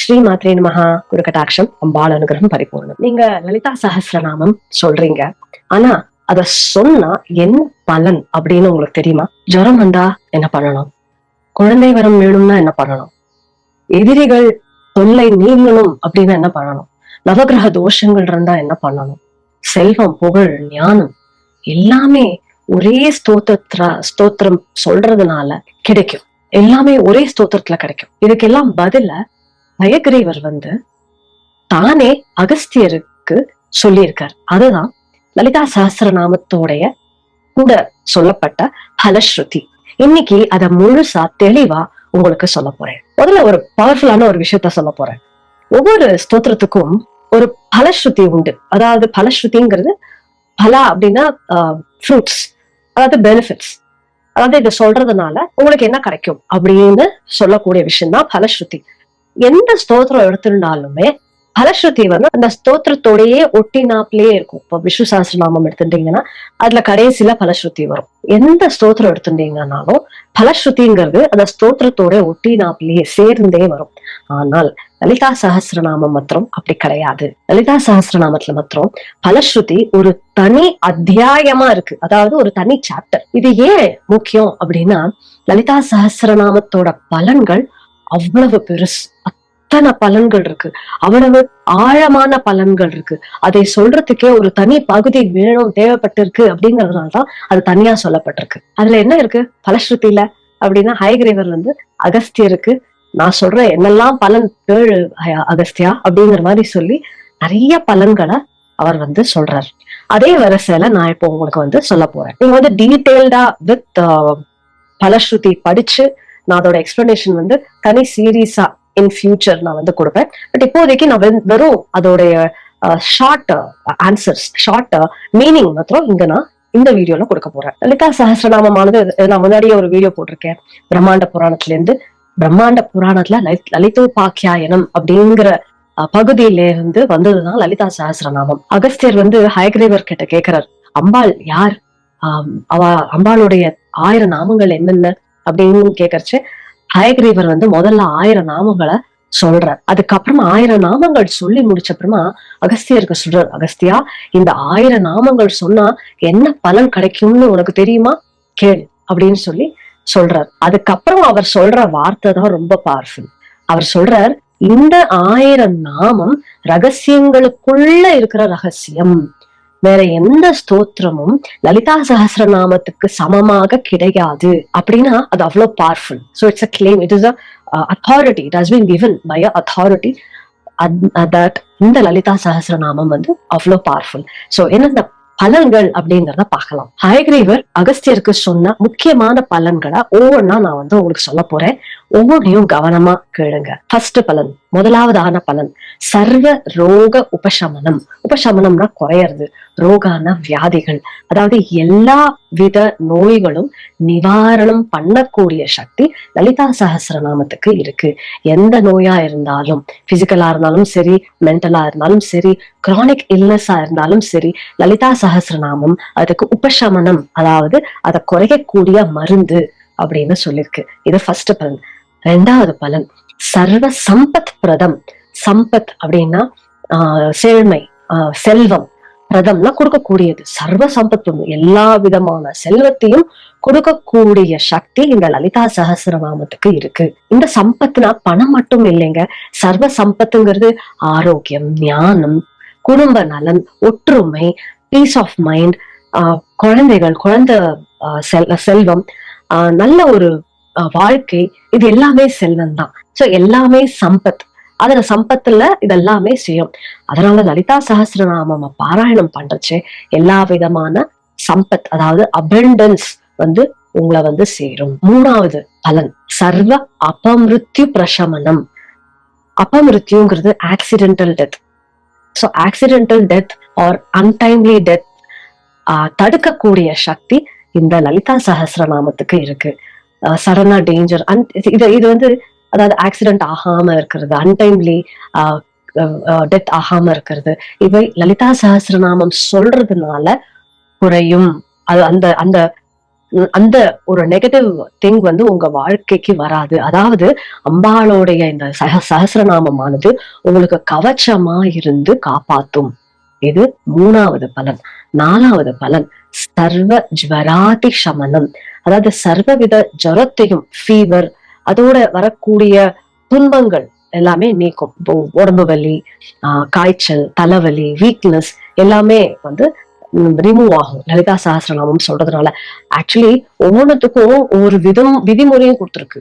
ஸ்ரீமாத்ரே நமஹ. குரு கடாட்சம், அம்பாள் அனுகிரகம் பரிபூர்ணம். நீங்க லலிதா சஹஸ்ரநாமம் சொல்றீங்க, ஆனா அத சொன்னா என்ன பலன் அப்படின்னு உங்களுக்கு தெரியுமா? ஜுரம் வந்தா என்ன பண்ணணும்? குழந்தை வரம் வேணும்னா என்ன பண்ணணும்? எதிரிகள் தொல்லை நீங்கணும் அப்படின்னா என்ன பண்ணணும்? நவகிரக தோஷங்கள் இருந்தா என்ன பண்ணணும்? செல்வம், புகழ், ஞானம் எல்லாமே ஒரே ஸ்தோத்திரம் சொல்றதுனால கிடைக்கும். எல்லாமே ஒரே ஸ்தோத்திரத்துல கிடைக்கும். இதுக்கெல்லாம் பதில ஹயக்ரீவர் தானே அகஸ்தியருக்கு சொல்லியிருக்கார். அதுதான் லலிதா சஹஸ்ரநாமத்தோடைய கூட சொல்லப்பட்ட பலஸ்ருதி. இன்னைக்கு அத முழுசா தெளிவா உங்களுக்கு சொல்ல போறேன். முதல்ல ஒரு பவர்ஃபுல்லான ஒரு விஷயத்த சொல்ல போறேன். ஒவ்வொரு ஸ்தோத்திரத்துக்கும் ஒரு பலஸ்ருதி உண்டு. அதாவது பலஸ்ருதிங்கிறது பலா அப்படின்னா ஃப்ரூட்ஸ், அதாவது பெனிஃபிட்ஸ். அதாவது இதை சொல்றதுனால உங்களுக்கு என்ன கிடைக்கும் அப்படின்னு சொல்லக்கூடிய விஷயம் தான் பலஸ்ருதி. எந்த ஸ்தோத்திரம் எடுத்திருந்தாலுமே பலஸ்ருதி அந்த ஸ்தோத்திரத்தோடையே ஒட்டினாப்லயே இருக்கும். இப்ப விஷ்ணு சஹஸ்ரநாமம் எடுத்துட்டீங்கன்னா அதுல கடைசியில பலஸ்ருதி வரும். எந்த ஸ்தோத்திரம் எடுத்துட்டீங்கன்னாலும் பலஸ்ருதிங்கிறது அந்த ஸ்தோத்திரத்தோட ஒட்டினாப்லயே சேர்ந்தே வரும். ஆனால் லலிதா சஹஸ்ரநாமம் மாத்திரம் அப்படி கிடையாது. லலிதா சஹஸ்ரநாமத்துல மாத்திரம் பலஸ்ருதி ஒரு தனி அத்தியாயமா இருக்கு, அதாவது ஒரு தனி சாப்டர். இது ஏன் முக்கியம் அப்படின்னா, லலிதா சஹஸ்ரநாமத்தோட பலன்கள் அவ்வளவு பெருசு, அத்தனை பலன்கள் இருக்கு, அவ்வளவு ஆழமான பலன்கள் இருக்கு. அதை சொல்றதுக்கே ஒரு தனி பகுதி வேணும், தேவைப்பட்டிருக்கு. அப்படிங்கறதுனாலதான் அது தனியா சொல்லப்பட்டிருக்கு. அதுல என்ன இருக்கு பலஸ்ருதியில அப்படின்னா, ஹயக்ரீவர் அகஸ்தியருக்கு நான் சொல்றேன் என்னெல்லாம் பலன் கேளு அகஸ்தியா அப்படிங்கிற மாதிரி சொல்லி நிறைய பலன்களை அவர் சொல்றார். அதே வரிசையில நான் இப்போ உங்களுக்கு சொல்ல போறேன். நீங்க டீடைல்டா வித் பலஸ்ருதி படிச்சு நான் அதோட எக்ஸ்பிளனேஷன் தனி சீரீஸா இன் ஃபியூச்சர் நான் கொடுப்பேன். பட் இப்போதைக்கு நான் வெறும் அதோடைய ஷார்ட் ஆன்சர்ஸ், ஷார்ட் மீனிங் மாத்திரம் இங்க நான் இந்த வீடியோல கொடுக்க போறேன். லலிதா சஹஸ்ரநாமமானது நான் முன்னாடியே ஒரு வீடியோ போட்டிருக்கேன். பிரம்மாண்ட புராணத்துல இருந்து, பிரம்மாண்ட புராணத்துல லலிதோபாக்கியாயனம் அப்படிங்கிற பகுதியில இருந்து வந்ததுதான் லலிதா சஹஸ்ரநாமம். அகஸ்தியர் ஹயக்ரீவர் கிட்ட கேட்கிறார், அம்பாள் யார்? அவ அம்பாளுடைய 1000 நாமங்கள் என்னென்ன அப்படின்னு கேட்கறச்சு, ஹயக்ரீவர் முதல்ல 1000 நாமங்களை சொல்றார். அதுக்கப்புறமா 1000 நாமங்கள் சொல்லி முடிச்ச அப்புறமா அகஸ்தியருக்கு சொல்றார், அகஸ்தியா இந்த 1000 நாமங்கள் சொன்னா என்ன பலன் கிடைக்கும்னு உனக்கு தெரியுமா? கேளு அப்படின்னு சொல்றார். அதுக்கப்புறம் அவர் சொல்ற வார்த்தை தான் ரொம்ப பவர்ஃபுல். அவர் சொல்றார், இந்த 1000 நாமம் ரகசியங்களுக்குள்ள இருக்கிற ரகசியம். வேற எந்த ஸ்தோத்திரமும் லலிதா சஹஸ்ரநாமத்துக்கு சமமாக கிடையாது அப்படின்னா அது அவ்வளவு powerful. So it's a claim, it is a authority, it has been given by a authority that இந்த லலிதா சஹஸ்ரநாமம் அவ்வளவு பவர்ஃபுல். சோ என்ன பலன்கள் அப்படிங்கறத பார்க்கலாம். ஹயக்ரீவர் அகஸ்தியருக்கு சொன்ன முக்கியமான பலன்களை ஒவ்வொன்னா நான் உங்களுக்கு சொல்ல போறேன். ஒவ்வொன்றையும் கவனமா கேளுங்க. ஃபர்ஸ்ட் பலன், முதலாவதான பலன், சர்வ ரோக உபசமனம். உபசமனம்னா குறையறது, ரோகான வியாதிகள், அதாவது எல்லா வித நோய்களும் நிவாரணம் பண்ணக்கூடிய சக்தி லலிதா சஹஸ்ரநாமத்துக்கு இருக்கு. எந்த நோயா இருந்தாலும், பிசிக்கலா இருந்தாலும் சரி, மென்டலா இருந்தாலும் சரி, கிரானிக் இல்னஸா இருந்தாலும் சரி, லலிதா சஹஸ்ரநாமம் அதுக்கு உபசமனம், அதாவது அதை குறையக்கூடிய மருந்து அப்படின்னு சொல்லிருக்கு. இது ஃபர்ஸ்ட் பலன். ரெண்டாவது பலன், சர்வ சம்பத் பிரதம். சம்பத் அப்படின்னா செழுமை, செல்வம். பிரதம்னா கொடுக்கக்கூடியது. சர்வ சம்பத்து, எல்லா விதமான செல்வத்தையும் கொடுக்கக்கூடிய சக்தி இந்த லலிதா சஹஸ்ரநாமத்துக்கு இருக்கு. இந்த சம்பத்துனா பணம் மட்டும் இல்லைங்க. சர்வ சம்பத்துங்கிறது ஆரோக்கியம், ஞானம், குடும்ப நலன், ஒற்றுமை, பீஸ் ஆஃப் மைண்ட், குழந்தைகள், குழந்தை செல்வம், நல்ல ஒரு வாழ்க்கை, இது எல்லாமே செல்வம் தான். சோ எல்லாமே சம்பத். அதுல சம்பத்துல இதெல்லாமே செய்யும். அதனால லலிதா சஹஸ்ரநாமம் பாராயணம் பண்றச்சு எல்லா விதமான சம்பத், அதாவது அபண்டன்ஸ் உங்களை சேரும். மூணாவது பலன், சர்வ அபமிருத்யு பிரசமனம். அபமிருத்யுங்கிறது accidental death. So accidental death or untimely death தடுக்கக்கூடிய சக்தி இந்த லலிதா சஹஸ்ரநாமத்துக்கு இருக்கு. சடனா டேஞ்சர், இது அதாவது ஆக்சிடென்ட் ஆகாம இருக்கிறது, அன்டைம்லி டெத் ஆகாம இருக்கிறது, இவை லலிதா சஹஸ்ரநாமம் சொல்றதுனால குறையும். அது அந்த அந்த அந்த ஒரு நெகட்டிவ் திங் வந்து உங்க வாழ்க்கைக்கு வராது. அதாவது அம்பாளுடைய இந்த சகஸ்ரநாமமானது உங்களுக்கு கவச்சமா இருந்து காப்பாத்தும். இது 3வது பலன். 4வது பலன் சர்வ ஜ்வராதி சமனம். அதாவது சர்வவித ஜரத்தையும், ஃபீவர், அதோட வரக்கூடிய துன்பங்கள் எல்லாமே நீக்கும். இப்போ உடம்பு வலி, காய்ச்சல், தலைவலி, வீக்னஸ் எல்லாமே வந்து ரிமூவ் ஆகும் லலிதா சகஸ்ரநாமம் சொல்றதுனால. ஆக்சுவலி ஒவ்வொன்றுத்துக்கும் ஒவ்வொரு விதிமுறையும் கொடுத்துருக்கு.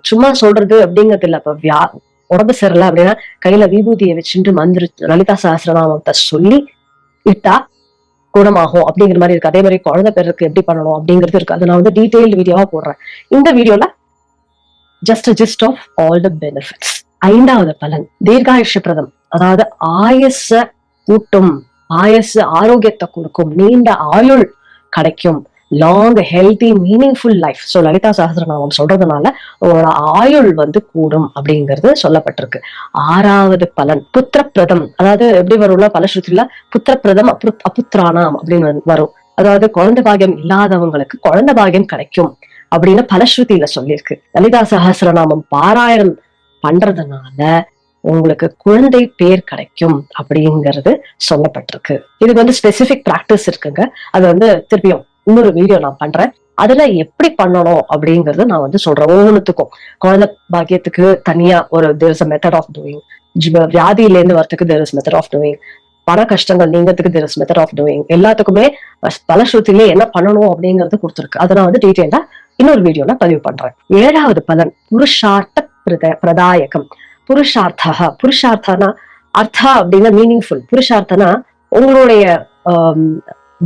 சும்மா சொல்றது அப்படிங்கிறது இல்ல. இப்ப உடம்பு சரியில்லை அப்படின்னா கையில விபூதியை வச்சுட்டு மந்திரி லலிதா சகஸ்ரநாமத்தை சொல்லி இட்டா குணமாகும் அப்படிங்கிற மாதிரி இருக்கு. அதே மாதிரி குழந்தை பேருக்கு எப்படி பண்ணணும் அப்படிங்கிறது இருக்கு. அதை நான் வந்து டீடைல்டு வீடியோவா போடுறேன். இந்த வீடியோல just gist of all the benefits. 5வது பலன் தீர்காயுஷ பிரதம். அதாவது ஆயுச கூட்டும், ஆயுசு ஆரோக்கியத்தை கொடுக்கும், நீண்ட ஆயுள் கிடைக்கும், long healthy meaningful life. So Lalitha Sahasranamam சொல்றதுனால உங்களோட ஆயுள் வந்து கூடும் அப்படிங்கிறது சொல்லப்பட்டிருக்கு. 6வது பலன் புத்திரப்பிரதம். அதாவது எப்படி வரும்னா பலஸ்ருதியில புத்திரப்பிரதம் அபுத்திரானாம் அப்படின்னு வரும். அதாவது குழந்தை பாகியம் இல்லாதவங்களுக்கு குழந்தை பாகியம் கிடைக்கும் அப்படின்னு பலஸ்ருதியில சொல்லியிருக்கு. லலிதா சகஸ்ரநாமம் பாராயணம் பண்றதுனால உங்களுக்கு குழந்தை பேர் கிடைக்கும் அப்படிங்கிறது சொல்லப்பட்டிருக்கு. இதுக்கு வந்து ஸ்பெசிபிக் பிராக்டிஸ் இருக்குங்க. அது வந்து திருப்பியும் இன்னொரு வீடியோ நான் பண்றேன். அதுல எப்படி பண்ணணும் அப்படிங்கறது நான் வந்து சொல்றேன். ஒவ்வொன்றுத்துக்கும் குழந்தை பாக்கியத்துக்கு தனியா ஒரு there is a method of doing, வியாதியில இருந்து வரத்துக்கு there is method of doing, பண கஷ்டங்கள் நீங்கிறதுக்கு there is method of doing. எல்லாத்துக்குமே பலஸ்ருதியிலே என்ன பண்ணணும் அப்படிங்கறது கொடுத்துருக்கு. அதை நான் வந்து டீட்டெயிலா இன்னொரு வீடியோல பதிவு பண்றேன். 7வது பலன் புருஷார்த்த பிரதாயகம். புருஷார்த்தனா அர்த்தா அப்படின்னா மீனிங்ஃபுல். புருஷார்த்தனா உங்களுடைய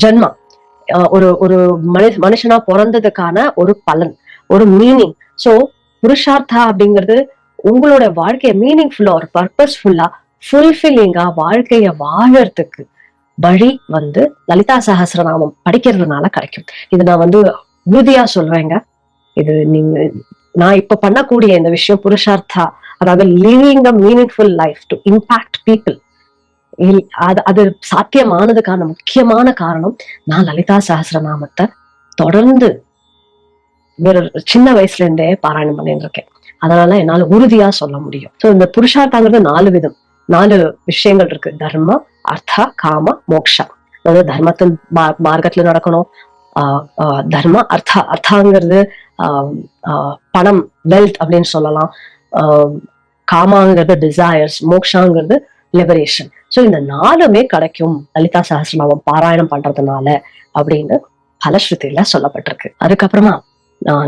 ஜென்மா, ஒரு மனுஷனா பிறந்ததுக்கான ஒரு பலன், ஒரு மீனிங். சோ புருஷார்த்தா அப்படிங்கிறது உங்களோட வாழ்க்கைய மீனிங்ஃபுல்லா, ஒரு பர்பஸ்ஃபுல்லா, ஃபுல்ஃபில்லிங்கா வாழ்க்கைய வாழறதுக்கு வழி வந்து லலிதா சகஸ்ரநாமம் படிக்கிறதுனால கிடைக்கும். இது நான் வந்து உறுதியா சொல்றேங்க. இது நான் இப்ப பண்ணக்கூடிய இந்த விஷயம் புருஷார்த்தா, அதாவது living a meaningful life to impact people, அது சாத்தியமானதுக்கான முக்கியமான காரணம் நான் லலிதா சகஸ்ரநாமத்தை தொடர்ந்து வேற சின்ன வயசுல இருந்தே பாராயணம் பண்ணிட்டு இருக்கேன். அதனால என்னால உறுதியா சொல்ல முடியும். சோ இந்த புருஷார்த்தாங்கிறது 4 விதம், 4 விஷயங்கள் இருக்கு. தர்ம, அர்த்த, காம, மோக்ஷா. அதாவது தர்மத்தின் மார்க்கத்துல நடக்கணும். தர்ம அர்த்தாங்கிறது பணம், வெல்த் அப்படின்னு சொல்லலாம். காமாங்கிறது டிசையர்ஸ், மோக்ஷாங்கிறது லிபரேஷன். சோ இந்த 4மே கிடைக்கும் லலிதா சகஸ்ரநாமம் பாராயணம் பண்றதுனால அப்படின்னு பலஸ்ருதியில சொல்லப்பட்டிருக்கு. அதுக்கப்புறமா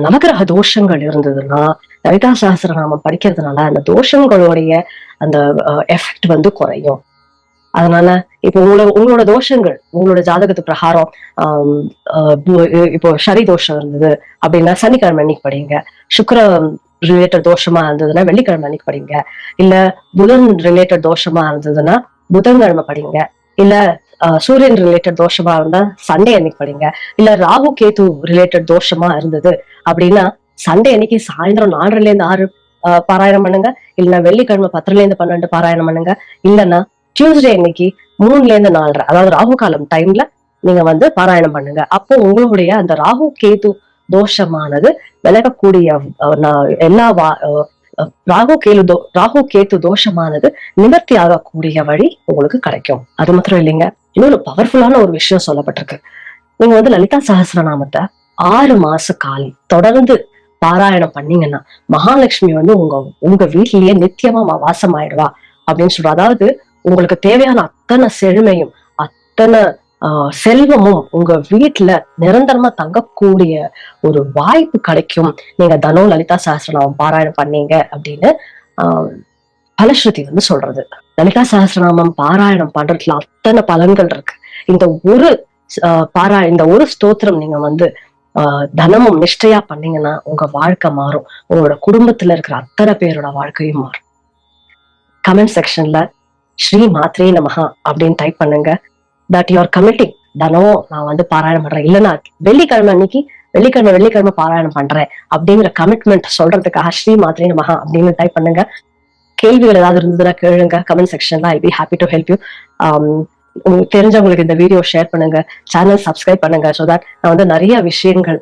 நவகிரக தோஷங்கள் இருந்ததுன்னா லலிதா சகஸ்ரநாமம் படிக்கிறதுனால அந்த தோஷங்களுடைய அந்த எஃபெக்ட் வந்து குறையும். அதனால இப்போ உங்களோட தோஷங்கள், உங்களோட ஜாதகத்து பிரகாரம் இப்போ சரி தோஷம் இருந்தது அப்படின்னா சனிக்கிழமை அன்னைக்கு படிங்க. சுக்கிர ரிலேட்டட் தோஷமா இருந்ததுன்னா வெள்ளிக்கிழமை அன்னைக்கு படிங்க. இல்ல புதன் ரிலேட்டட் தோஷமா இருந்ததுன்னா புதன்கிழமை படிங்க. இல்ல சூரியன் ரிலேட்டட் தோஷமா இருந்தா சண்டே அன்னைக்கு படிங்க. இல்ல ராகு கேது ரிலேட்டட் தோஷமா இருந்தது அப்படின்னா சண்டே அன்னைக்கு சாயந்தரம் 4:30 to 6 பாராயணம் பண்ணுங்க. இல்லைன்னா வெள்ளிக்கிழமை 10 to 12 பாராயணம் பண்ணுங்க. இல்லைன்னா டியூஸ்டே அன்னைக்கு 3 to 4:30 அதாவது ராகு காலம் டைம்ல நீங்க வந்து பாராயணம் பண்ணுங்க. அப்போ உங்களுடைய அந்த ராகு கேது தோஷமானது விலகக்கூடிய எல்லா ராகு கேத்து தோஷமானது நிவர்த்தி ஆகக்கூடிய வழி உங்களுக்கு கிடைக்கும். அது மாத்திரம் இல்லைங்க, இன்னொரு பவர்ஃபுல்லான ஒரு விஷயம் சொல்லப்பட்டிருக்கு. நீங்க வந்து லலிதா சகஸ்ரநாமத்தை 6 மாச காலம் தொடர்ந்து பாராயணம் பண்ணீங்கன்னா மகாலட்சுமி வந்து உங்க வீட்டிலேயே நித்தியமா வாசம் ஆயிடுவா அப்படின்னு சொல்றா. அதாவது உங்களுக்கு தேவையான அத்தனை செழுமையும் அத்தனை செல்வமும் உங்க வீட்டுல நிரந்தரமா தங்கக்கூடிய ஒரு வாய்ப்பு கிடைக்கும் நீங்க தனோ லலிதா சகஸ்ரநாமம் பாராயணம் பண்ணீங்க அப்படின்னு பலஸ்ருதி வந்து சொல்றது. லலிதா சகஸ்ரநாமம் பாராயணம் பண்றதுல அத்தனை பலன்கள் இருக்கு. இந்த ஒரு ஸ்தோத்திரம் நீங்க வந்து தனமும் நிஷ்டையா பண்ணீங்கன்னா உங்க வாழ்க்கை மாறும். உங்களோட குடும்பத்துல இருக்கிற அத்தனை பேரோட வாழ்க்கையும் மாறும். கமெண்ட் செக்ஷன்ல ஸ்ரீ மாத்ரே நமஹா அப்படின்னு டைப் பண்ணுங்க. That you are committing. தினமும் நான் வந்து பாராயணம் பண்றேன், இல்லைன்னா வெள்ளிக்கிழமை பாராயணம் பண்றேன் அப்படிங்கிற கமிட்மெண்ட் சொல்றதுக்காக ஸ்ரீ மாத்ரே நமஹா அப்படின்னு டைப் பண்ணுங்க. கேள்விகள் ஏதாவது இருந்ததுன்னா கேளுங்க கமெண்ட் செக்ஷன்ல. I be happy to help you. உங்களுக்கு தெரிஞ்சவங்களுக்கு இந்த வீடியோ ஷேர் பண்ணுங்க, சேனல் சப்ஸ்கிரைப் பண்ணுங்க. ஸோ தட் நான் வந்து நிறைய விஷயங்கள்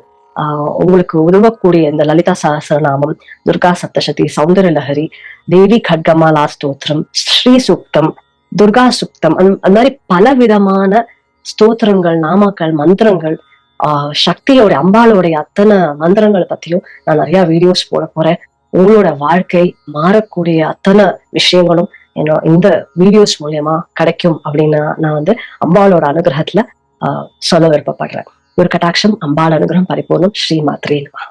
உங்களுக்கு உதவக்கூடிய இந்த லலிதா சஹஸ்ரநாமம், துர்கா சப்தசதி, சௌந்தர லஹரி, தேவி கட்கமாலா ஸ்தோத்திரம், ஸ்ரீ சுக்தம், துர்கா சுக்தம், அந்த மாதிரி பல விதமான ஸ்தோத்திரங்கள், நாமாக்கள், மந்திரங்கள், சக்தியோட அம்பாளுடைய அத்தனை மந்திரங்களை பத்தியும் நான் நிறைய வீடியோஸ் போட போறேன். உங்களோட வாழ்க்கை மாறக்கூடிய அத்தனை விஷயங்களும் இந்த வீடியோஸ் மூலியமா கிடைக்கும் அப்படின்னு நான் வந்து அம்பாளோட அனுகிரகத்துல சொல்ல விருப்பப்படுறேன். ஒரு கட்டாட்சம், அம்பாள் அனுகிரகம் பரிபூர்ணம். ஸ்ரீ மாத்ரே நமஹ.